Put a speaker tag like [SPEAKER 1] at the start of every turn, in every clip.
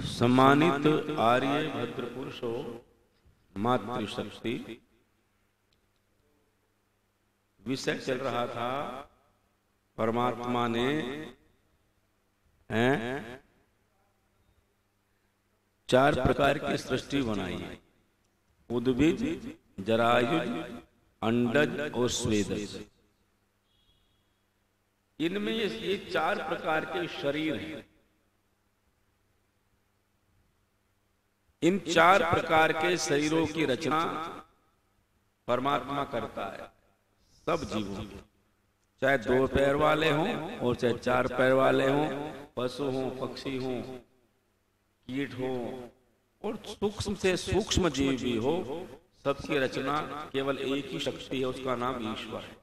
[SPEAKER 1] सम्मानित आर्य भद्र पुरुषों, मातृशक्ति, विषय चल रहा था परमात्मा ने चार प्रकार की सृष्टि बनाई है। उद्भिज, जरायुज, अंडज और स्वेदज। इनमें ये चार प्रकार के शरीर हैं। इन चार प्रकार के शरीरों की रचना परमात्मा करता है सब जीवों की, चाहे दो पैर वाले हों और चाहे चार पैर वाले हों, पशु हों, पक्षी हों, कीट हो और सूक्ष्म से सूक्ष्म जीव भी हो, सबकी रचना केवल एक ही शक्ति है, उसका नाम ईश्वर है।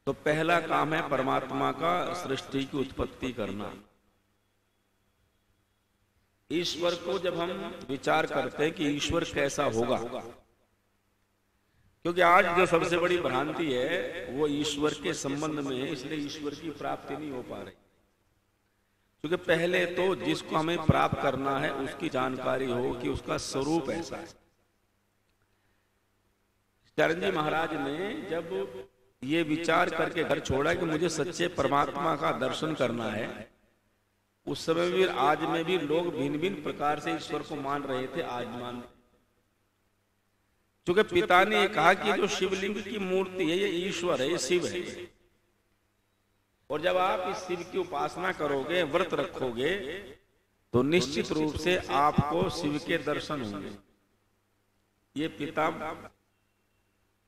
[SPEAKER 1] तो पहला काम है परमात्मा का सृष्टि की उत्पत्ति करना। ईश्वर को जब हम विचार करते हैं कि ईश्वर कैसा होगा, क्योंकि आज जो सबसे बड़ी भ्रांति है वो ईश्वर के संबंध में है, इसलिए ईश्वर की प्राप्ति नहीं हो पा रही। क्योंकि पहले तो जिसको हमें प्राप्त करना है उसकी जानकारी हो कि उसका स्वरूप ऐसा है। चरण जी महाराज ने जब ये विचार करके घर छोड़ा कि मुझे सच्चे परमात्मा का दर्शन करना है, उस समय भी आज में भी लोग भिन्न भिन्न प्रकार से ईश्वर को मान रहे थे, आज मान। क्योंकि पिता ने कहा कि जो शिवलिंग की मूर्ति है ये ईश्वर है, ये शिव है। और जब आप इस शिव की उपासना करोगे, व्रत रखोगे, तो निश्चित रूप से आपको शिव के दर्शन होंगे। ये पिता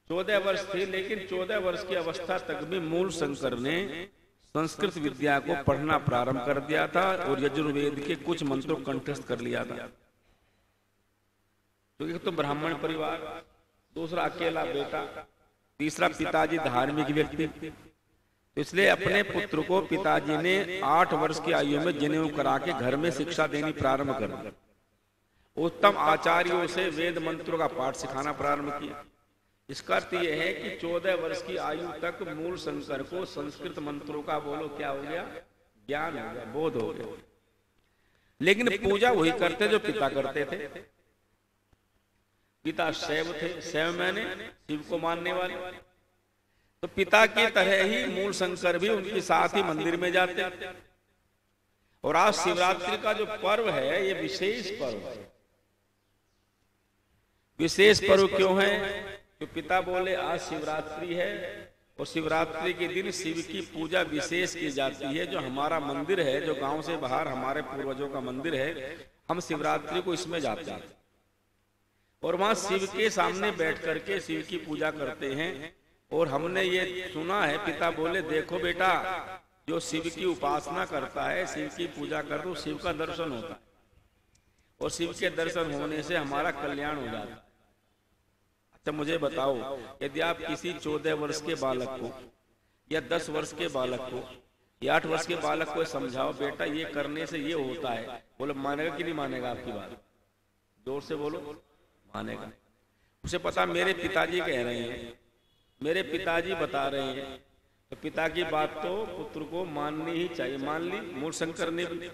[SPEAKER 1] 14 वर्ष थे, लेकिन 14 वर्ष की अवस्था तक भी मूल शंकर ने संस्कृत विद्या को पढ़ना प्रारंभ कर दिया था और यजुर्वेद के कुछ मंत्रों कंठस्थ कर लिया था। क्योंकि तो ब्राह्मण परिवार, दूसरा अकेला बेटा, तीसरा पिताजी धार्मिक व्यक्ति, तो इसलिए अपने पुत्र को पिताजी ने 8 वर्ष की आयु में जनेऊ करा के घर में शिक्षा देनी प्रारंभ कर दी। उत्तम आचार्यों से वेद मंत्रों का पाठ सिखाना प्रारंभ किया। इसका अर्थ यह है कि 14 वर्ष की आयु तक मूल शंकर को संस्कृत मंत्रों का बोलो क्या हो गया, ज्ञान हो गया, बोध हो गया। लेकिन पूजा वही करते जो पिता करते थे। पिता शैव थे, शैव मैंने शिव को मानने वाले, तो पिता की तरह ही मूल शंकर भी उनके साथ ही मंदिर में जाते। और आज शिवरात्रि का जो पर्व है ये विशेष पर्व है। विशेष पर्व क्यों है? तो पिता बोले आज शिवरात्रि है और शिवरात्रि के दिन शिव की पूजा विशेष की जाती है। जो हमारा मंदिर है, जो गांव से बाहर हमारे पूर्वजों का मंदिर है, हम शिवरात्रि को इसमें जाते हैं और वहां शिव के सामने बैठ करके शिव की पूजा करते हैं। और हमने ये सुना है, पिता बोले देखो बेटा, जो शिव की उपासना करता है, शिव की पूजा करता है, शिव का दर्शन होता है और शिव के दर्शन होने से हमारा कल्याण हो जाता है। अच्छा मुझे बताओ, यदि आप किसी 14 वर्ष के बालक को या 10 वर्ष के बालक को या 8 वर्ष के बालक को समझाओ बेटा ये करने से ये होता है, बोलो मानेगा कि नहीं मानेगा? आपकी बात जोर से बोलो, मानेगा। उसे पता मेरे पिताजी कह रहे हैं, मेरे पिताजी बता रहे हैं, तो पिता की बात तो पुत्र को माननी ही चाहिए। मान ली मूल शंकर ने भी,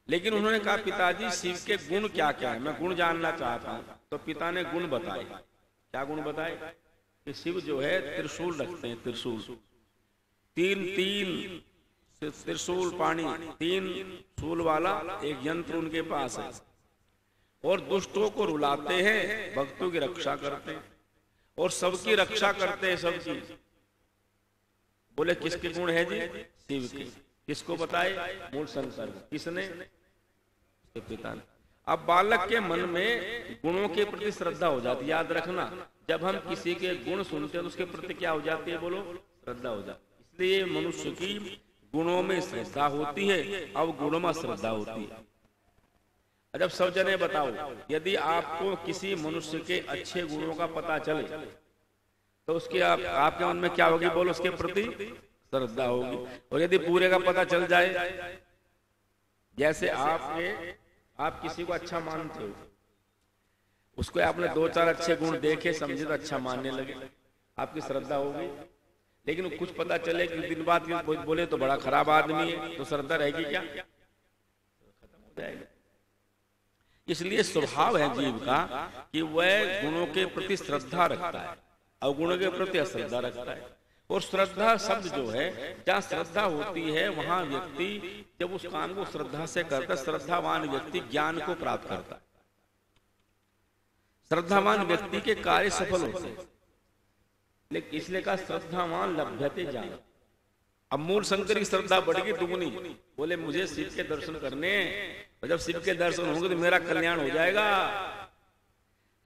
[SPEAKER 1] लेकिन उन्होंने कहा पिताजी शिव के गुण क्या क्या है, मैं गुण जानना चाहता हूं। तो पिता ने गुण बताए। क्या गुण बताए? कि शिव जो है त्रिशूल रखते हैं, त्रिशूल, तीन त्रिशूल पानी, 3 शूल वाला एक यंत्र उनके पास है और दुष्टों को रुलाते हैं, भक्तों की रक्षा करते हैं और सबकी रक्षा करते हैं, सबकी। बोले किसके गुण है जी? शिव के। किसको बताए? मूल शंकर। किसने? पिता ने। अब बालक के मन में गुणों के प्रति श्रद्धा हो जाती है। याद रखना, जब हम किसी के गुण सुनते हैं तो उसके प्रति क्या हो जाती है? बोलो, श्रद्धा हो जाती है। इसलिए मनुष्य की गुणों में श्रद्धा होती है, अब गुणों में श्रद्धा होती है। जब सब जने बताओ, यदि आपको किसी मनुष्य के अच्छे गुणों का पता चले तो उसके आपके मन में क्या होगी? बोलो, उसके प्रति श्रद्धा होगी। और यदि पूरे का पता चल जाए, जैसे आप किसी को अच्छा मानते हो, उसको आपने 2-4 अच्छे गुण देखे, समझे तो अच्छा मानने लगे, आपकी श्रद्धा होगी। लेकिन कुछ पता चले कि दिन बाद बोले तो बड़ा खराब आदमी है, तो श्रद्धा रहेगी क्या? जाएगा। इसलिए स्वभाव है जीव का कि वह गुणों के प्रति श्रद्धा रखता है, अवगुणों के प्रति अश्रद्धा रखता है। और श्रद्धा शब्द जो है, जहाँ श्रद्धा होती है वहां व्यक्ति जब उस काम को श्रद्धा से करता है, श्रद्धावान व्यक्ति ज्ञान को प्राप्त करता है। श्रद्धावान व्यक्ति के कार्य सफल होते हैं। लेकिन इसलिए कहा श्रद्धावान लभ्यते ज्ञान। अब मूल शंकर की श्रद्धा बढ़ गई दुगनी, बोले मुझे शिव के दर्शन करने, और जब शिव के दर्शन होंगे तो मेरा कल्याण हो जाएगा।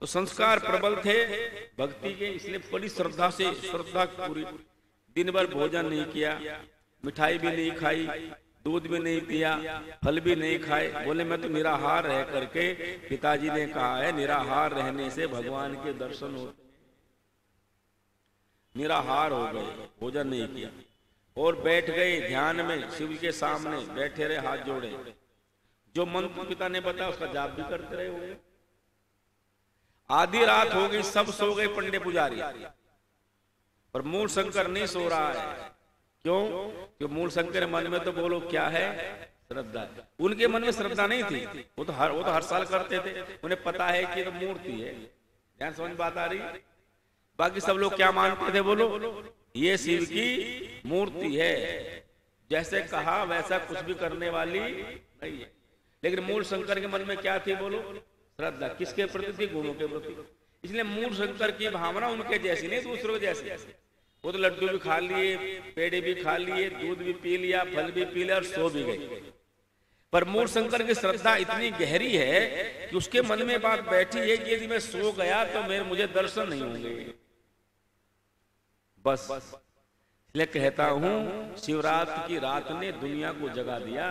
[SPEAKER 1] तो संस्कार प्रबल थे भक्ति के, इसलिए बड़ी श्रद्धा से, श्रद्धा पूरी, दिन भर भोजन नहीं किया, मिठाई भी नहीं खाई, दूध भी नहीं पिया, फल भी नहीं खाए। बोले मैं तो निराहार रह करके, पिताजी ने कहा है निराहार रहने से भगवान के दर्शन होते। निराहार हो गए, भोजन नहीं किया और बैठ गए ध्यान में, शिव के सामने बैठे रहे, हाथ जोड़े। जो मंत्र पिता ने बताया उसका जाप भी करते रहे होंगे। आधी रात हो गई, सब सो गए पंडे पुजारी, पर मूल शंकर नहीं सो रहा है। क्यों? क्योंकि मूल शंकर मन में तो बोलो क्या है, श्रद्धा। उनके मन में श्रद्धा नहीं थी, वो तो हर साल करते थे। उन्हें पता है कि तो मूर्ति है। ध्यान समझ बात आ रही। बाकी सब लोग क्या मानते थे, बोलो ये शिव की मूर्ति है, जैसे कहा वैसा कुछ भी करने वाली नहीं है। लेकिन मूल शंकर के मन में क्या थी, बोलो श्रद्धा। किसके प्रति थी? गुणों के प्रति। इसलिए मूल शंकर की भावना उनके जैसी नहीं, दूसरों के जैसी। वो तो लड्डू भी खा लिए, पेड़े भी खा लिए, दूध भी पी लिया, फल भी पी लिया और सो भी गए। पर मूल शंकर की श्रद्धा इतनी गहरी है कि उसके मन में बात बैठी है कि यदि मैं सो गया तो मुझे दर्शन नहीं होंगे। बस इसलिए कहता हूं शिवरात्रि की रात ने दुनिया को जगा दिया।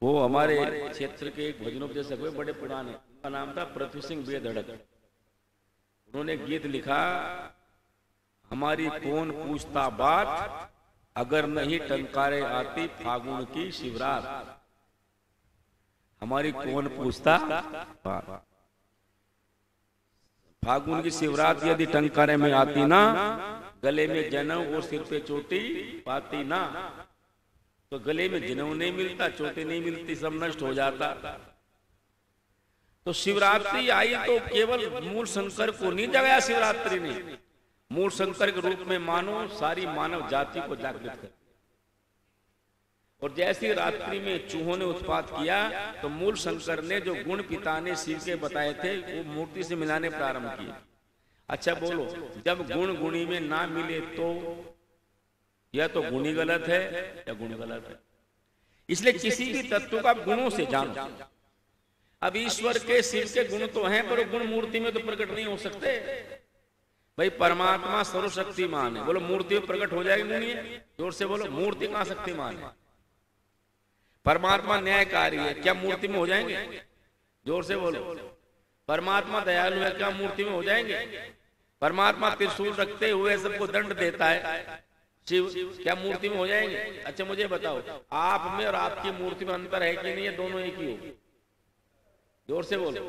[SPEAKER 1] वो हमारे क्षेत्र के एक भजनोपदेशक हुए बड़े पुराने, उनका नाम था पृथ्वी सिंह बेधड़क। उन्होंने गीत लिखा, हमारी कौन पूछता बात, अगर नहीं टंकारे आती फागुन की शिवरात। हमारी कौन पूछता बात, फागुन की शिवरात यदि टंकारे में आती ना, गले में जनेऊ और सिर पे चोटी पाती ना। तो गले में जनेऊ नहीं मिलता, चोटी नहीं मिलती, सब नष्ट हो जाता। तो शिवरात्रि आई तो केवल मूल शंकर को नहीं जगाया शिवरात्रि ने, मूल शंकर के रूप में मानो सारी मानव जाति को जागृत कर। और जैसी रात्रि में चूहों ने उत्पात किया तो मूल शंकर ने जो गुण पिता ने शिव के बताए थे वो मूर्ति से मिलाने प्रारंभ किए। अच्छा बोलो, जब गुण गुणी में ना मिले तो यह तो गुणी गलत है या गुण गलत है। इसलिए किसी भी तत्व का गुणों से जानो। अब ईश्वर के शिव के गुण तो हैं, पर गुण मूर्ति में तो प्रकट नहीं हो सकते। भाई परमात्मा सर्वशक्तिमान है, बोलो मूर्ति में प्रकट हो जाएगी? नहीं है। जोर से बोलो, मूर्ति कहां शक्तिमान है? परमात्मा न्यायकारी है, क्या मूर्ति में हो जाएंगे? जोर से बोलो। परमात्मा दयालु है, क्या मूर्ति में हो जाएंगे? परमात्मा त्रिशूल रखते हुए सबको दंड देता है, शिव क्या मूर्ति में हो जाएंगे? अच्छा मुझे बताओ, आप में और आपकी मूर्ति में अंतर है कि नहीं? है दोनों एक ही हो? जोर से बोलो।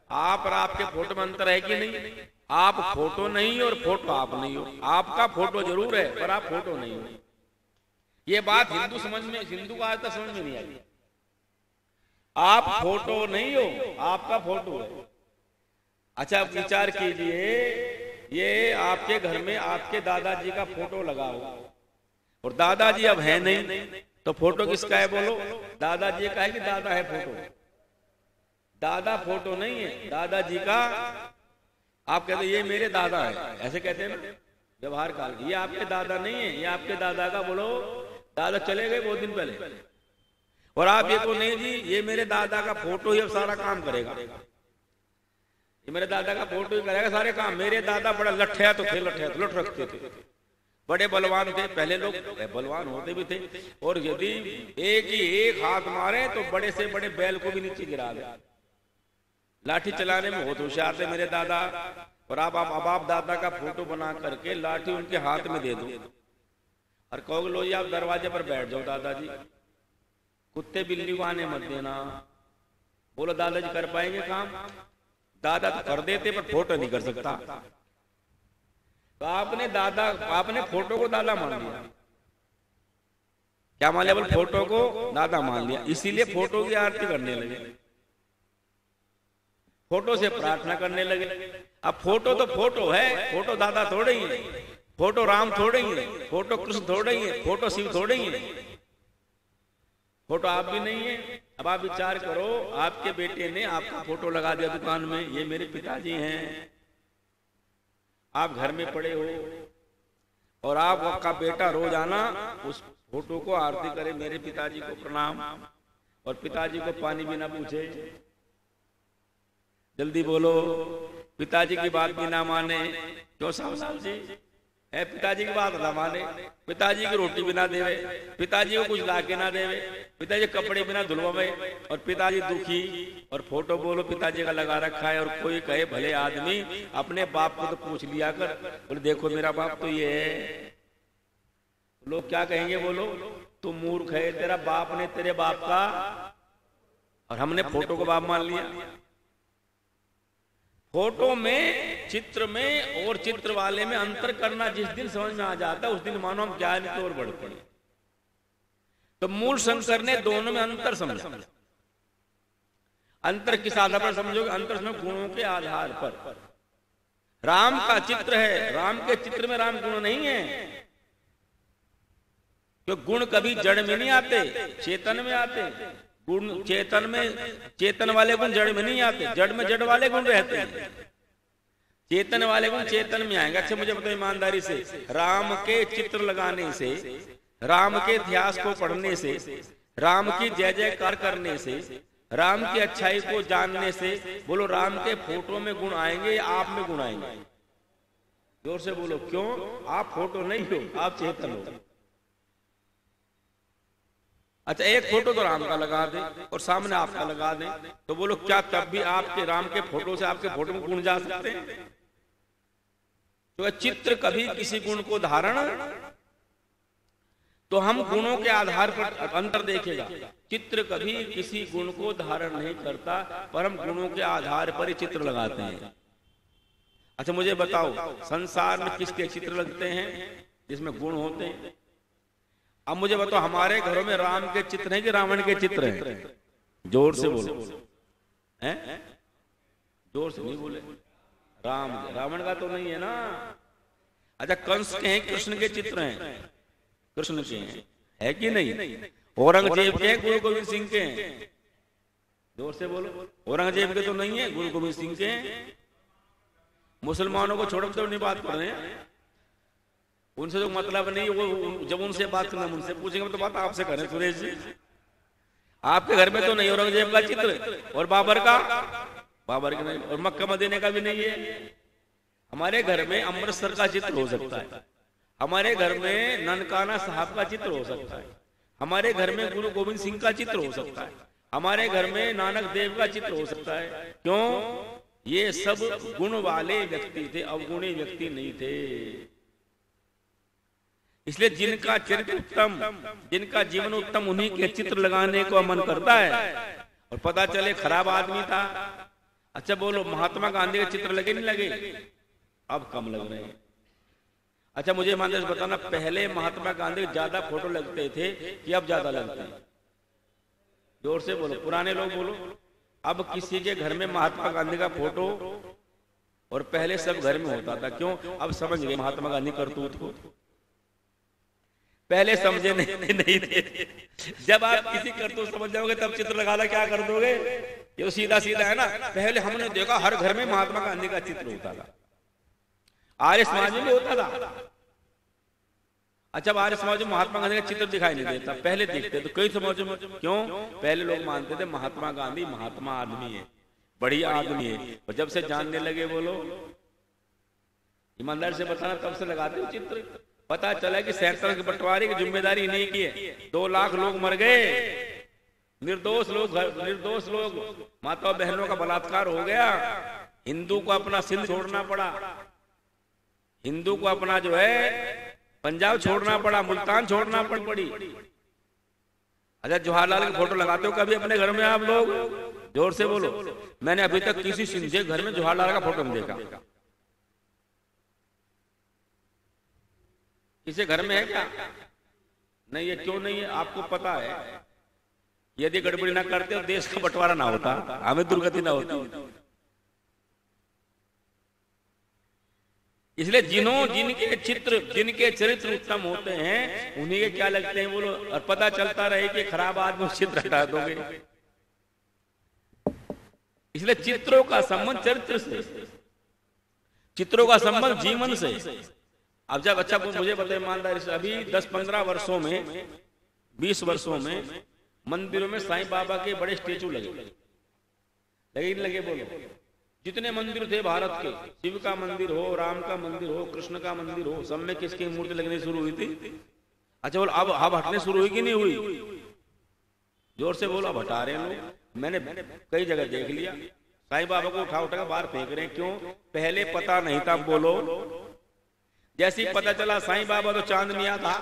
[SPEAKER 1] आप और आपके फोटो में अंतर है कि नहीं? आप फोटो नहीं और फोटो आप नहीं हो। आपका फोटो जरूर है पर आप फोटो नहीं हो। ये बात हिंदू को आज तक समझ में नहीं आई। आप फोटो नहीं हो, आपका फोटो है। अच्छा विचार कीजिए, ये आपके घर में आपके दादाजी का फोटो लगा हो और दादाजी अब है नहीं, तो फोटो किसका है? बोलो दादाजी का है कि दादा है फोटो? दादा फोटो नहीं है, दादाजी का। आप कहते ये मेरे दादा है, ऐसे कहते हैं ना व्यवहार काल। ये आपके दादा नहीं है, ये आपके दादा का। बोलो दादा चले गए बहुत दिन पहले, और आप ये तो नहीं जी ये मेरे दादा का फोटो ही अब सारा काम करेगा। ये मेरे दादा का फोटो ही करेगा सारे काम। मेरे दादा बड़ा लठया तो थे, लठ रखते थे, बड़े बलवान थे। पहले लोग बलवान होते भी थे, और यदि एक हाथ मारे तो बड़े से बड़े बैल को भी नीचे गिरा दे। लाठी चलाने में बहुत होशियार थे मेरे दादा। और आप दादा का फोटो बना करके लाठी उनके हाथ में दे दो और कहोगे लो जी आप दरवाजे पर बैठ जाओ दादाजी, कुत्ते बिल्ली को आने मत देना। बोलो दादाजी कर पाएंगे काम? दादा तो कर देते पर फोटो नहीं कर सकता। तो आपने फोटो को दादा मान लिया। क्या मान लिया बोल? फोटो को दादा मान लिया, इसीलिए फोटो की आरती करने लगे, फोटो से प्रार्थना करने लगे। अब फोटो तो फोटो है, फोटो दादा थोड़े ही है, फोटो राम थोड़े ही है, फोटो कृष्ण थोड़े ही है, फोटो शिव थोड़े ही है, फोटो आप भी नहीं है। अब आप विचार करो, आपके बेटे ने आपका फोटो लगा दिया दुकान में, ये मेरे पिताजी हैं, आप घर में पड़े हो और आपका बेटा रोजाना उस फोटो को आरती करे, मेरे पिताजी को प्रणाम, और पिताजी को पानी भी ना पूछे। जल्दी बोलो, पिताजी की बात भी ना माने। क्यों साहब जी है? पिताजी की बात ना माने, पिताजी की रोटी भी ना देवे, पिताजी को कुछ लाके ना देवे, पिताजी कपड़े भी ना धुलवावे, और पिताजी दुखी। और फोटो बोलो पिताजी का लगा रखा है, और कोई कहे भले आदमी अपने बाप को तो पूछ लिया कर, बोले देखो मेरा बाप तो ये है। लोग क्या कहेंगे? बोलो तू मूर्ख है, तेरा बाप ने तेरे बाप का, और हमने फोटो को बाप मान लिया। फोटो में, चित्र में और चित्र वाले में अंतर करना जिस दिन समझ में आ जाता है, उस दिन मानो हम ज्ञान की ओर बढ़ते हैं। तो मूल शंकर ने दोनों में अंतर समझा। अंतर किस आधार पर समझोगे? अंतर समझो गुणों के आधार पर। राम का चित्र है, राम के चित्र में राम गुण नहीं है, क्योंकि गुण कभी जड़ में नहीं आते, चेतन में आते। गुण चेतन में, चेतन वाले गुण जड़ में नहीं आते, जड़ में जड़ वाले गुण रहते हैं, चेतन वाले गुण चेतन में आएंगे। अच्छा मुझे बताओ ईमानदारी से, राम के चित्र लगाने से, राम के इतिहास को पढ़ने से, राम की जय जयकार करने से, राम की अच्छाई को जानने से, बोलो राम के फोटो में गुण आएंगे या आप में गुण आएंगे? जोर से बोलो। क्यों? आप फोटो नहीं हो, आप चेतन हो। अच्छा एक फोटो तो राम का लगा दे और सामने आपका लगा दे, तो बोलो क्या तब भी आपके राम के फोटो से आपके फोटो में गुण जा सकते हैं? तो चित्र कभी किसी गुण को धारण, तो हम गुणों के आधार पर अंतर देखेगा। चित्र कभी किसी गुण को धारण नहीं करता, पर हम गुणों के आधार पर ही चित्र लगाते हैं। अच्छा मुझे बताओ, संसार में किसके चित्र लगते हैं? जिसमें गुण होते हैं। अब मुझे बताओ, हमारे घरों में राम के चित्र हैं कि रावण के चित्र हैं? जोर से बोलो। हैं? जोर से नहीं बोले। राम, रावण का तो नहीं है ना। अच्छा कंस के हैं, कृष्ण के चित्र हैं? कृष्ण के हैं, है कि नहीं? औरंगजेब के हैं, गुरु गोविंद सिंह के हैं? जोर से बोलो। औरंगजेब के तो नहीं है, गुरु गोविंद सिंह के हैं। मुसलमानों को छोड़ो तो नहीं बात कर रहे हैं, उनसे तो मतलब नहीं। वो जब उनसे बात करना, उनसे पूछेंगे तो बात आपसे करें। सुरेश जी आपके घर में तो नहीं औरंगजेब का चित्र, और बाबर का, बाबर का नहीं, और मक्का मदीने का भी नहीं है। हमारे घर में अमृतसर का चित्र हो सकता है, हमारे घर में ननकाना साहब का चित्र हो सकता है, हमारे घर में गुरु गोविंद सिंह का चित्र हो सकता है, हमारे घर में नानक देव का चित्र हो सकता है। क्यों? ये सब गुण वाले व्यक्ति थे, अवगुणी व्यक्ति नहीं थे। इसलिए जिनका चरित्र उत्तम, जिनका जीवन उत्तम, उन्हीं के चित्र लगाने को मन करता है। और पता चले खराब आदमी था। अच्छा बोलो, महात्मा गांधी के चित्र लगे नहीं लगे? अब कम लग रहे हैं। अच्छा मुझे ईमानदारी से बताना, पहले महात्मा गांधी ज्यादा फोटो लगते थे कि अब ज्यादा लगते हैं? जोर से बोलो, पुराने लोग बोलो। अब किसी के घर में महात्मा गांधी का फोटो, और पहले सब घर में होता था। क्यों? अब समझ गए महात्मा गांधी करतूत को, पहले समझे नहीं थे। जब आप किसी करतूत समझ जाओगे तब चित्र लगाना क्या कर दोगे? ये सीधा सीधा है ना। पहले हमने देखा हर घर में महात्मा गांधी का चित्र होता था, आर्य समाज में होता था। अच्छा आर्य समाज में महात्मा गांधी का चित्र दिखाई नहीं देता, पहले दिखते तो कई समाजों में। क्यों? पहले लोग मानते थे महात्मा गांधी महात्मा आदमी है, बढ़िया आदमी है। और जब से जानने लगे, बोलो ईमानदार से बताना, तब से लगाते हो चित्र। पता चला कि सेक्टर के बंटवारे की जिम्मेदारी नहीं की है, 2 लाख लोग मर गए, निर्दोष लोग, माता बहनों का बलात्कार हो गया, हिंदू को अपना सिंध छोड़ना पड़ा, हिंदू को अपना जो है पंजाब छोड़ना पड़ा, मुल्तान छोड़ना पड़ी। अच्छा जवाहरलाल की फोटो लगाते हो कभी अपने घर में आप लोग? जोर से बोलो। मैंने अभी तक किसी सिंधिया घर में जवाहरलाल का फोटो नहीं देखा। किसी घर में है क्या? नहीं, ये क्यों नहीं है? आपको पता है यदि गड़बड़ी ना करते तो देश का बंटवारा ना होता, हमें दुर्गति ना होती। इसलिए जिनके चित्र, जिनके चरित्र उत्तम होते हैं उन्हीं के क्या लगते हैं बोलो, और पता चलता रहे कि खराब आदमी चित्र हटा दोगे। इसलिए चित्रों का संबंध चरित्र से, चित्रों का संबंध जीवन से। अब जब अच्छा मुझे बताए ईमानदारी से, अभी 10-15 वर्षों में, 20 वर्षों में मंदिरों में साईं बाबा के बड़े स्टेचू लगे बोलो। जितने मंदिर थे भारत के, शिव का मंदिर हो, राम का मंदिर हो, कृष्ण का मंदिर हो, सब में किसकी मूर्ति लगनी शुरू हुई थी? अच्छा बोलो, अब हटने शुरू हुई कि नहीं हुई? जोर से बोलो, अब हटा रहे हैं लोग। मैंने कई जगह देख लिया, साईं बाबा को उठा उठा बाहर फेंक रहे हैं। क्यों? पहले पता नहीं था बोलो। जैसे ही पता चला साईं बाबा तो चांदनिया था,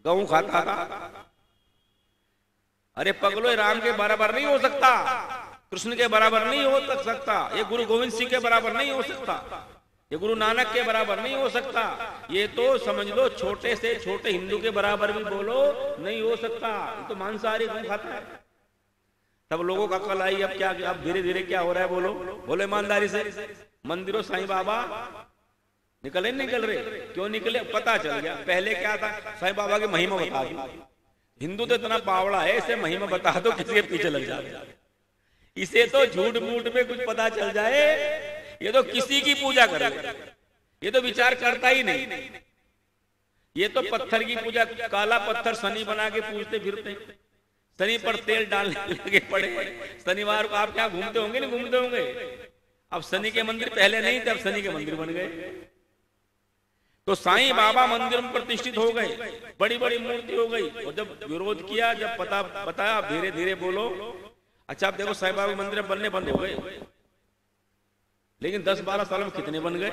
[SPEAKER 1] गऊ खाता था। अरे पगलो, राम के बराबर नहीं हो सकता, कृष्ण के बराबर नहीं हो सकता, ये गुरु गोविंद सिंह के बराबर नहीं हो सकता, ये गुरु नानक के बराबर नहीं हो सकता, ये तो समझ लो छोटे से छोटे हिंदू के बराबर भी बोलो नहीं हो सकता, ये तो मांसाहारी गऊ खाता है। तब लोगों का अकल आई। अब क्या, अब धीरे धीरे क्या हो रहा है बोलो ईमानदारी से। मंदिरों साईं बाबा निकले निकल रहे, क्यों निकले? पता चल गया। पहले क्या था, साईं बाबा की महिमा बता दी। हिंदू तो इतना पावड़ा है, इसे महिमा बता दो किसी के पीछे लग जाए। इसे तो झूठ मूठ में कुछ पता चल जाए, ये तो किसी की पूजा करे, ये तो विचार करता ही नहीं। ये तो पत्थर की पूजा, काला पत्थर शनि बना के पूजते फिरते, शनि पर तेल डालने लगे पड़े। शनिवार को आप क्या घूमते होंगे? नहीं घूमते होंगे। अब शनि के मंदिर पहले नहीं थे, अब शनि के मंदिर बन गए। तो साईं बाबा मंदिर में प्रतिष्ठित हो गए, बड़ी बड़ी मूर्ति हो गई। और जब विरोध किया, जब पता बताया, धीरे धीरे बोलो। अच्छा आप देखो, साईं बाबा मंदिर बनने बंद हो गए, लेकिन 10-12 साल में कितने बन गए।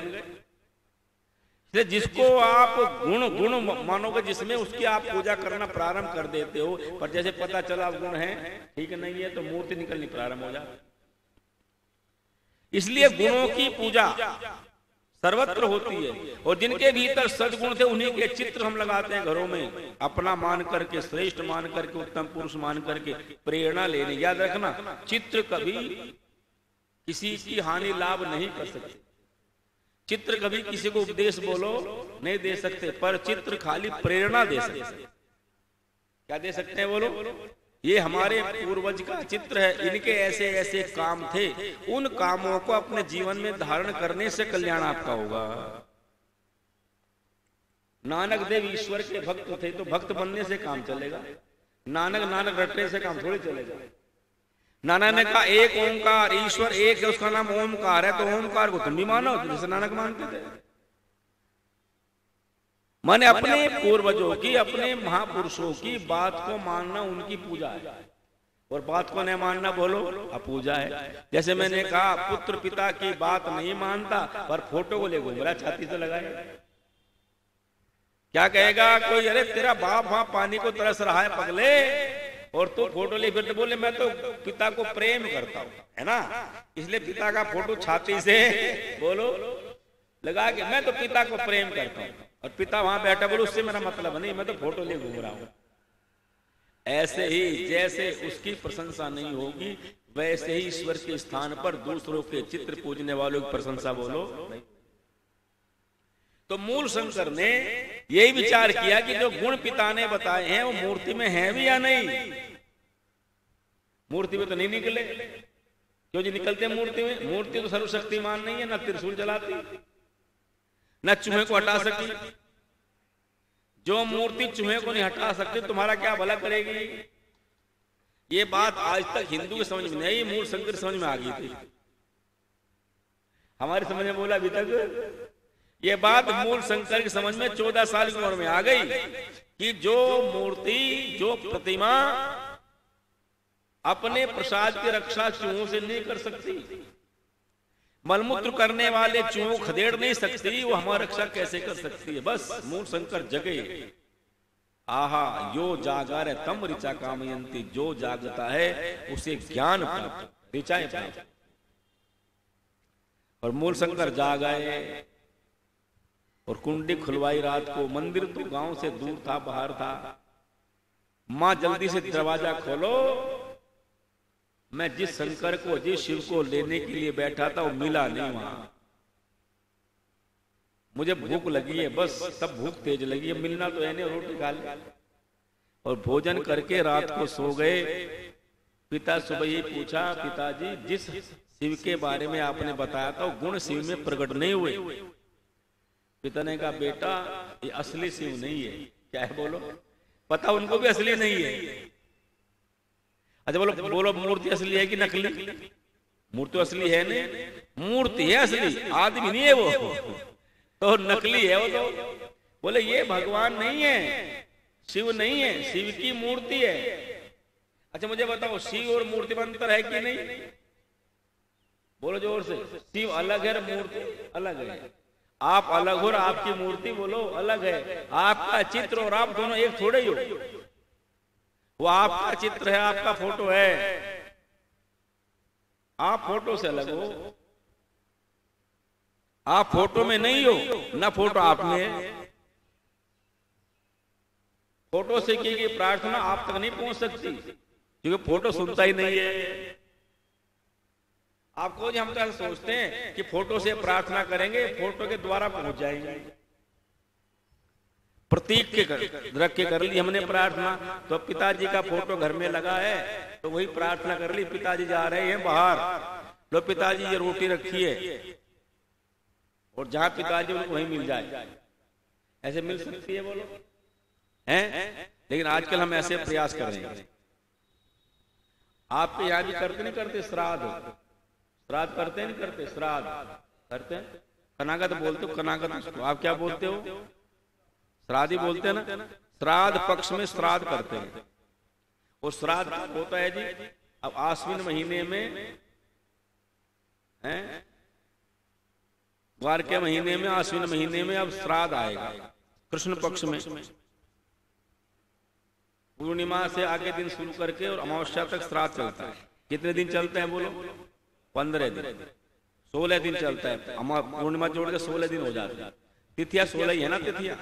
[SPEAKER 1] जिसको आप गुण मानोगे जिसमें, उसकी आप पूजा करना प्रारंभ कर देते हो। पर जैसे पता चला गुण है, ठीक नहीं है, तो मूर्ति निकलनी प्रारंभ हो जाती। इसलिए गुणों की पूजा सर्वत्र होती है, और जिनके भीतर सद्गुण थे उन्हीं के चित्र हम लगाते हैं घरों में, अपना मान करके, श्रेष्ठ मान करके, उत्तम पुरुष मान करके, प्रेरणा लेने। याद रखना, चित्र कभी किसी की हानि लाभ नहीं कर सकते, चित्र कभी किसी को उपदेश बोलो नहीं दे सकते, पर चित्र खाली प्रेरणा दे सकते। क्या दे सकते हैं बोलो? ये हमारे पूर्वज का चित्र है, इनके ऐसे ऐसे काम थे, उन कामों को अपने जीवन में धारण करने से कल्याण आपका होगा। नानक देव ईश्वर के भक्त थे, तो भक्त बनने से काम चलेगा। नानक रटने से काम थोड़ी चलेगा। नानक ने कहा एक ओंकार, ईश्वर एक है, उसका नाम ओमकार है, तो ओमकार को तुम भी मानो जैसे नानक मानते थे। माने अपने पूर्वजों की, अपने महापुरुषों की बात को मानना उनकी पूजा है, और बात को नहीं मानना बोलो अपूजा है। जैसे मैंने कहा, पुत्र पिता की बात नहीं मानता, पर फोटो को ले घूम रहा, छाती से लगाए। क्या कहेगा कोई? अरे तेरा बाप वहां पानी को तरस रहा है पगले, और तू फोटो ले फिर बोले मैं तो पिता को प्रेम करता हूं, है ना, इसलिए पिता का फोटो छाती से बोलो लगा के मैं तो पिता को प्रेम करता हूं, और पिता वहां बैठा बोलो उससे मेरा मतलब नहीं, मैं तो फोटो ले घूम रहा हूं। ऐसे ही जैसे उसकी प्रशंसा नहीं होगी, वैसे ही ईश्वर के स्थान पर दूसरों के चित्र पूजने वालों की प्रशंसा बोलो नहीं। तो मूल शंकर ने यही विचार किया कि जो गुण पिता ने बताए हैं वो मूर्ति में है भी या नहीं। मूर्ति में तो नहीं निकले, क्यों जी निकलते मूर्ति में? मूर्ति तो सर्वशक्तिमान नहीं है, ना त्रिशूल जलाती, न चूहे को हटा सकती। जो मूर्ति चूहे को नहीं हटा सकती, तुम्हारा क्या भला करेगी? ये बात आज तक हिंदू की समझ में नहीं, मूल शंकर समझ में आ गई थी। हमारी समझ में बोला अभी तक ये बात मूल शंकर की समझ में 14 साल की उम्र में आ गई कि जो मूर्ति, जो प्रतिमा अपने प्रसाद की रक्षा चूहों से नहीं कर सकती, मलमूत्र करने वाले चूहों को खदेड़ नहीं सकती, वो हमारी रक्षा कैसे कर सकती है? बस मूल शंकर जगे। आहा यो जागर तम ऋचा कामयंती, जो जागता है उसे ज्ञान प्राप्त, ऋचाएं प्राप्त। और मूल शंकर जाग आए, और कुंडी खुलवाई रात को। मंदिर तो गांव से दूर था, बाहर था। मां जल्दी से दरवाजा खोलो। मैं जिस शंकर को, जिस शिव को लेने के लिए बैठा था वो मिला नहीं वहां। मुझे भूख लगी है, बस तब भूख तेज लगी है, मिलना तो है नहीं, रोटी खा ली और भोजन करके रात को सो गए। पिता सुबह ही पूछा, पिताजी जिस शिव के बारे में आपने बताया था वो गुण शिव में प्रकट नहीं हुए। पिता ने कहा, बेटा ये असली शिव नहीं है। क्या है बोलो? पता उनको भी असली नहीं है। अच्छा बोलो, बोलो मूर्ति असली है कि नकली? मूर्ति असली है नहीं, मूर्ति है असली, आदमी नहीं है वो, तो नकली है वो तो। बोले ये भगवान नहीं है, शिव नहीं है, शिव की मूर्ति है। अच्छा मुझे बताओ, शिव और मूर्ति में अंतर है कि नहीं? बोलो जोर से। शिव अलग है, मूर्ति अलग है। आप अलग हो और आपकी मूर्ति बोलो अलग है। आपका चित्र और आप दोनों एक थोड़े ही हो। वो आपका चित्र है, आपका फोटो है, आप फोटो से अलग हो। आप फोटो में नहीं हो, ना फोटो आप में है। फोटो से की गई प्रार्थना आप तक नहीं पहुंच सकती, क्योंकि फोटो सुनता ही नहीं है। आपको हम तो सोचते हैं कि फोटो से प्रार्थना करेंगे, फोटो के द्वारा पहुंच जाएंगे। प्रतीक के रख के कर ली हमने प्रार्थना, तो पिताजी का फोटो घर में लगा है तो वही प्रार्थना कर ली। पिताजी जा रहे हैं बाहर, लो पिताजी ये रोटी रखी है, और जहां पिताजी उनको वहीं मिल जाए। ऐसे मिल सकती है बोलो? हैं? लेकिन आजकल हम ऐसे प्रयास कर रहे हैं। आपके यहां भी करते नहीं करते? श्राद्ध श्राद्ध करते नहीं करते? श्राद्ध करते हैं। कनागत बोलते हो? कनागत आप क्या बोलते हो? श्राद्ध ही बोलते हैं ना। श्राद्ध पक्ष में श्राद्ध करते हैं। और श्राद्ध होता है जी, अब आश्विन महीने में हैं, वार के महीने में, आश्विन महीने में अब श्राद्ध आएगा कृष्ण पक्ष में। पूर्णिमा से आगे दिन शुरू करके और अमावस्या तक श्राद्ध चलता है। कितने दिन चलते हैं बोलो? 15 दिन, 16 दिन चलता है। पूर्णिमा जोड़ के 16 दिन हो जाते हैं। तिथियां 16 ही है ना तिथियां।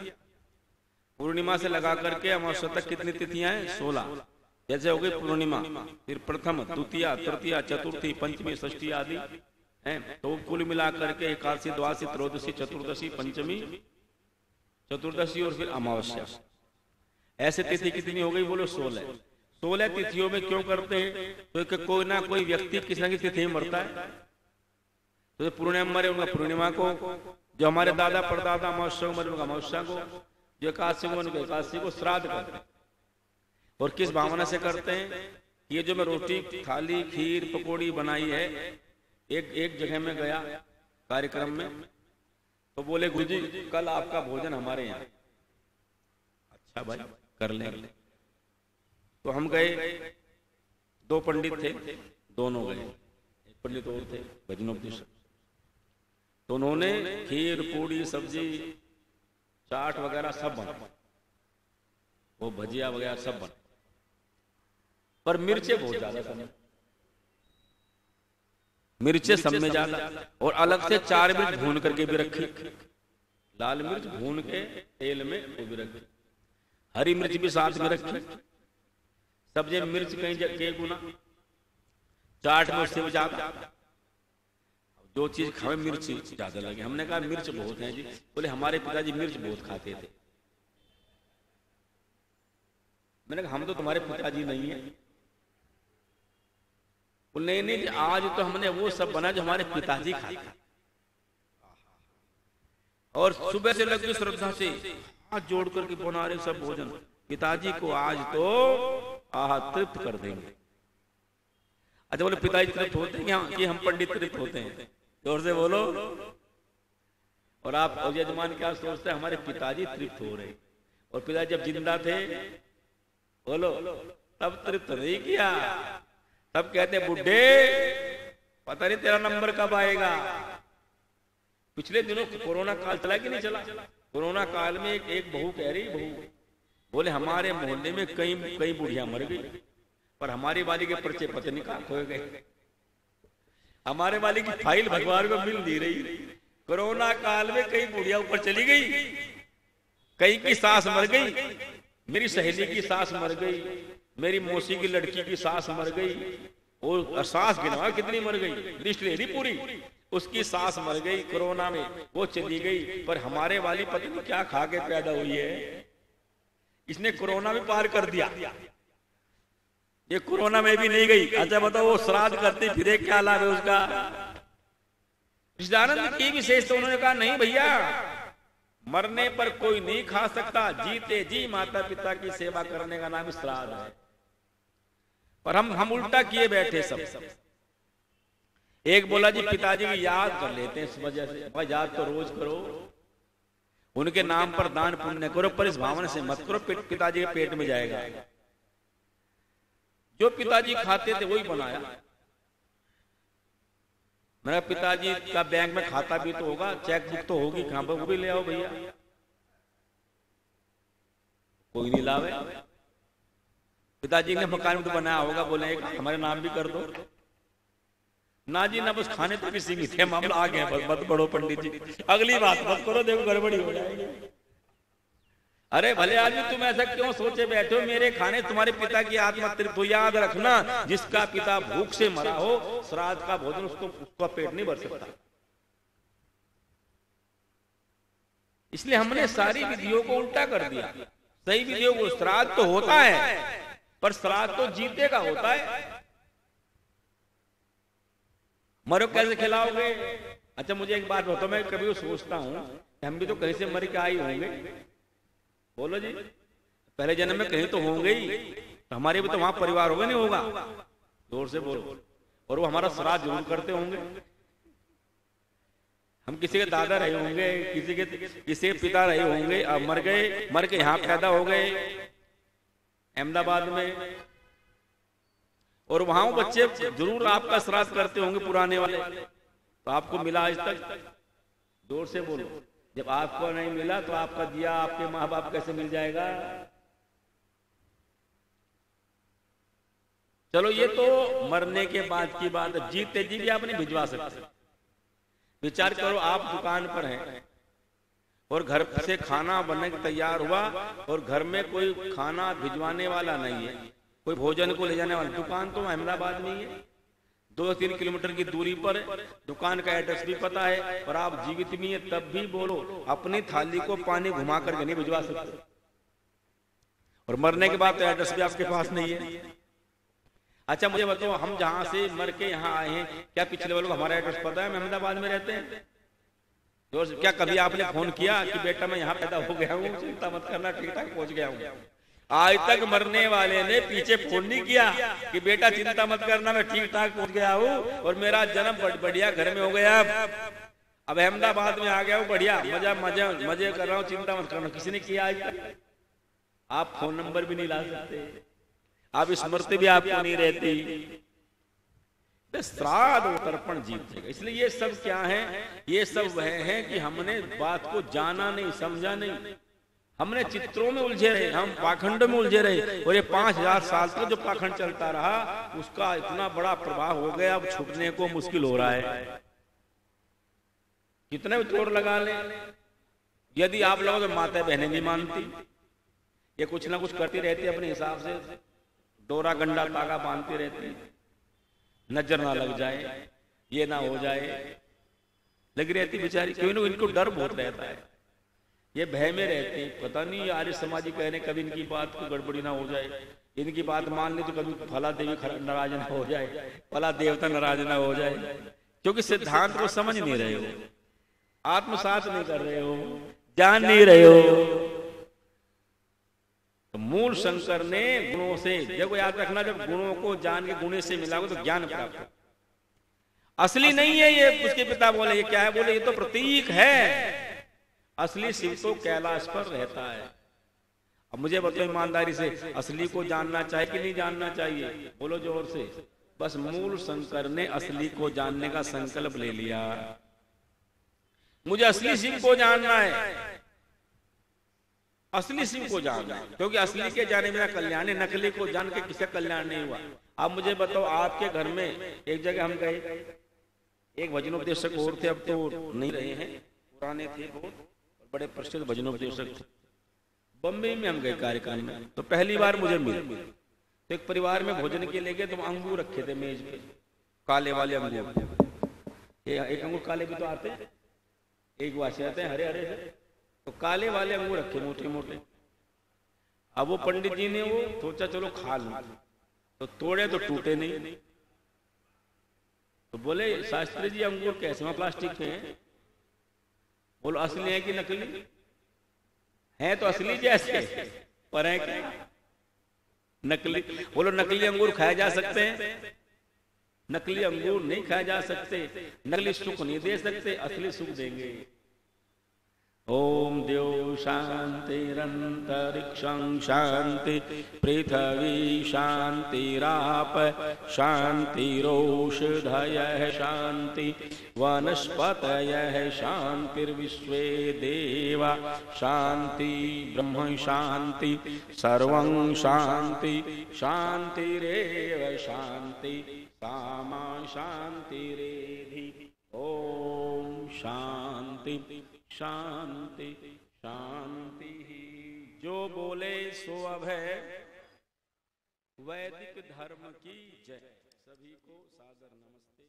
[SPEAKER 1] पूर्णिमा से लगा करके अमावस्या तक कितनी तिथियां हैं? 16। जैसे हो गई पूर्णिमा, फिर प्रथम, द्वितीया, तृतीया, चतुर्थी, पंचमी, षष्ठी आदि हैं। तो कुल मिला करके एकादशी, द्वादशी, त्रयोदशी, चतुर्दशी, पंचमी, चतुर्दशी और फिर अमावस्या। ऐसे तिथि कितनी हो गई बोलो? 16। 16 तिथियों में क्यों करते हैं? तो कोई ना कोई व्यक्ति किसी न किसी तिथि में मरता है। तो पूर्णिमा मरे उनका पूर्णिमा को, जो हमारे दादा परदादा अमावस्या मरे उनका अमावस्या को, जो एकादशी को उनके एकादशी को श्राद्ध करते हैं। और किस भावना से करते हैं? ये जो मैं रोटी, थाली, खीर, पकौड़ी बनाई है, एक जगह में गया कार्यक्रम में, तो बोले गुरुजी कल आपका भोजन हमारे यहाँ। अच्छा भाई कर लेंगे। तो हम गए, 2 पंडित थे, दोनों गए। एक पंडित और थे भजनोपदेश, तो उन्होंने खीर, पूड़ी, सब्जी, चाट वगैरह सब बना, वो भजिया वगैरह सब बना, पर मिर्चे बहुत ज्यादा सब, मिर्चे सब में ज्यादा। और अलग से 4 मिर्च भून करके भी रखी, लाल मिर्च भून के तेल में वो भी रखी, हरी मिर्च भी साथ में रखी। सब्जी मिर्च कहीं गुना, चाट में उससे ज्यादा। जो चीज खावे मिर्च ज्यादा लगे। हमने कहा मिर्च बहुत है जी। बोले हमारे पिताजी मिर्च बहुत खाते थे। मैंने कहा हम तो तुम्हारे पिताजी नहीं है। बोले नहीं जी, आज तो हमने वो सब बना जो हमारे पिताजी खाते। और सुबह से लगी श्रद्धा से हाथ जोड़ करके बना रहे सब भोजन। पिताजी को आज तो आह तृप्त कर देंगे। अच्छा बोले पिताजी तृप्त होते हैं कि हम पंडित तृप्त होते हैं? जोर से बोलो। और आप और यजमान क्या सोचते हैं? हमारे पिताजी तृप्त हो रहे। और पिताजी जब जिंदा थे बोलो तब तृप्त नहीं किया। तब कहते बुड्ढे पता नहीं तेरा नंबर कब आएगा। पिछले दिनों कोरोना काल चला कि नहीं चला? कोरोना काल में एक बहू कह रही, बहू बोले हमारे मोहल्ले में कई बुढ़िया मर गई, पर हमारी वाली के पर्चे पता नहीं कहां खो गए। हमारे वाली की फाइल भगवान को मिल नहीं रही। कोरोना काल में कई बुढ़िया ऊपर चली गई, कई की सास मर गई, मेरी सहेली की सास मर गई, मेरी मौसी की लड़की की सास मर गई, और सास गिनवा कितनी मर गई, लिस्ट ले ली पूरी, उसकी सास मर गई कोरोना में, वो चली गई। पर हमारे वाली पति ने क्या खा के पैदा हुई है, इसने कोरोना में पार कर दिया, ये कोरोना में भी नहीं गई। अच्छा बताओ, वो श्राद्ध करती फिरे, क्या लाभ है उसका? सच्चिदानंद की विशेषता उन्होंने कहा, नहीं भैया, मरने पर कोई नहीं खा सकता, जीते जी माता पिता की सेवा करने का नाम श्राद्ध है। पर हम उल्टा किए बैठे सब। एक बोला जी पिताजी की याद कर लेते हैं इस वजह से, भाई याद तो रोज करो, उनके नाम पर दान पुण्य करो, पर इस भावना से मत करो पिताजी के पेट में जाएगा। जो पिताजी खाते थे वही बनाया। मेरा पिताजी का बैंक में खाता भी तो होगा, चेक बुक तो होगी, कहां पर, वो भी ले आओ भैया, कोई नहीं लावे। पिताजी ने मकान तो बनाया होगा, बोले हमारे नाम भी कर दो, ना जी ना, बस खाने तो भी सीमित है, मामला आ गया, बस मत पढ़ो पंडित जी, अगली बात मत करो, देखो गड़बड़ी हो जाएगी। अरे भले आदमी, तुम ऐसा क्यों सोचे बैठे हो, मेरे खाने तुम्हारे पिता की आत्मा तृप्त हो। याद रखना, जिसका पिता भूख से मरा हो, श्राद्ध का भोजन उसका पेट नहीं भर सकता। इसलिए हमने सारी विधियों को उल्टा कर दिया। सही विधियों को, श्राद्ध तो होता है, पर श्राद्ध तो जीते का होता है। मरो कैसे खिलाओगे? अच्छा मुझे एक बात बताओ, मैं कभी सोचता हूं हम भी तो कहीं से मर के आए होंगे, बोलो जी, पहले जन्म में कहीं तो होंगे ही, तो हमारे भी तो वहां परिवार होगा, नहीं होगा? जोर से बोलो। और वो हमारा श्राद्ध जरूर करते होंगे। हम किसी के दादा रहे होंगे, किसी के पिता रहे होंगे, अब मर के यहाँ पैदा हो गए अहमदाबाद में, और वहां बच्चे जरूर आपका श्राद्ध करते होंगे पुराने वाले, तो आपको मिला आज तक? जोर से बोलो। जब आपको नहीं मिला तो आपका दिया आपके माँ बाप कैसे मिल जाएगा? चलो ये तो मरने के बाद की बात है, जीते जी भी आप नहीं भिजवा सकते। विचार करो, आप दुकान पर हैं और घर से खाना बनने के तैयार हुआ, और घर में कोई खाना भिजवाने वाला नहीं है, कोई भोजन को ले जाने वाला। दुकान तो अहमदाबाद में ही है, 2-3 किलोमीटर की दूरी पर, दुकान का एड्रेस भी पता है, और आप जीवित भी हैं, तब भी बोलो अपनी थाली को पानी घुमा करके नहीं भिजवा सकते। और मरने के बाद तो एड्रेस भी आपके पास नहीं है। अच्छा मुझे बताओ, हम जहां से मर के यहाँ आए हैं, क्या पिछले वालों को हमारा एड्रेस पता है? हम अहमदाबाद में रहते हैं। क्या कभी आपने फोन किया कि बेटा मैं यहाँ पैदा हो गया हूँ, चिंता मत करना, ठीक ठाक पहुंच गया हूँ? आज तक मरने वाले ने पीछे फोन नहीं किया कि बेटा चिंता मत करना, मैं ठीक ठाक पहुंच गया हूँ और मेरा जन्म बढ़िया घर में हो गया, अब अहमदाबाद में आ गया हूँ, बढ़िया मजे कर रहा हूँ, चिंता मत करना। किसी ने किया आज तक? आप फोन नंबर भी नहीं ला सकते, आप स्मृति भी आपको नहीं रहती। श्राद्ध और तर्पण जीतेगा। इसलिए ये सब क्या है? ये सब वह है कि हमने बात को जाना नहीं, समझा नहीं, हमने चित्रों में उलझे रहे, हम पाखंड में उलझे रहे, और ये 5000 साल तक जो पाखंड चलता रहा उसका इतना बड़ा प्रभाव हो गया, अब छूटने को मुश्किल हो रहा है। कितने जोर लगा ले, यदि आप लोगों को माता बहनें नहीं मानती, ये कुछ ना कुछ करती रहती अपने हिसाब से, डोरा गंडा तागा बांधती रहती, नजर ना लग जाए, ये ना हो जाए, लगी रहती बेचारी। क्यों ना, इनको डर बहुत रहता है, ये भय में रहते हैं। पता नहीं आर्य समाजी कह रहे कभी इनकी बात को गड़बड़ी ना हो जाए, इनकी बात मान ली तो कभी फला देवी नाराज ना हो जाए, फला देवता नाराज ना हो जाए, क्योंकि सिद्धांत को समझ नहीं रहे हो, आत्मसात नहीं कर रहे हो, जान नहीं रहे हो। तो मूल शंकर ने गुणों से, देखो याद रखना, जब गुणों को जान के गुणे से मिलाओगे तो ज्ञान प्राप्त हो। असली नहीं है ये, उसके पिता बोले ये क्या है? बोले ये तो प्रतीक है, असली शिव तो कैलाश पर रहता है। अब मुझे बताओ ईमानदारी से, असली को जानना चाहिए कि नहीं जानना चाहिए? बोलो जोर से। बस मूल शंकर ने असली को जानने का संकल्प ले लिया, मुझे असली शिव को जानना है, असली शिव को जानना है, क्योंकि असली के जाने मेरा कल्याण है, नकली को जान के किसका कल्याण नहीं हुआ। अब मुझे बताओ, आपके घर में एक जगह हम गए, एक भजनोपदेशक और थे, अब तो नहीं रहे हैं, पुराने थे बहुत, बड़े प्रसिद्ध भजनोपदेशक थे। बम्बई में हम गए कार्यक्रम में, तो पहली बार मुझे मिले। तो एक परिवार में भोजन के लिए गए, तो अंगूर रखे थे मेज पे, काले वाले अंगूर। एक अंगूर काले भी तो आते हैं, एक वासे आते हैं हरे हरे से, तो काले वाले अंगूर रखे मोटे मोटे। अब वो पंडित जी ने वो सोचा चलो खा लूं, तो तोड़े तो टूटे नहीं। तो बोले शास्त्री जी अंगूर कैसे, वहां प्लास्टिक के हैं? बोलो असली है कि नकली है? तो असली जैसे पर है क्या नकली? बोलो नकली अंगूर खाए जा सकते हैं? नकली अंगूर नहीं खाए जा सकते। नकली सुख नहीं दे सकते, असली सुख देंगे। ओम द्यौ शांतिरंतरिक्षं शांति, पृथ्वी शांतिराप शांतिरोषधयः शांति, वनस्पतयः शांतिर्विश्वे देवा शांति, ब्रह्म शांति, सर्वं शांति शांतिरेव शांति, सामा शांतिरेधि। ओम शांति शांति शांति। जो बोले सो अभय, वैदिक धर्म की जय। सभी को सादर नमस्ते।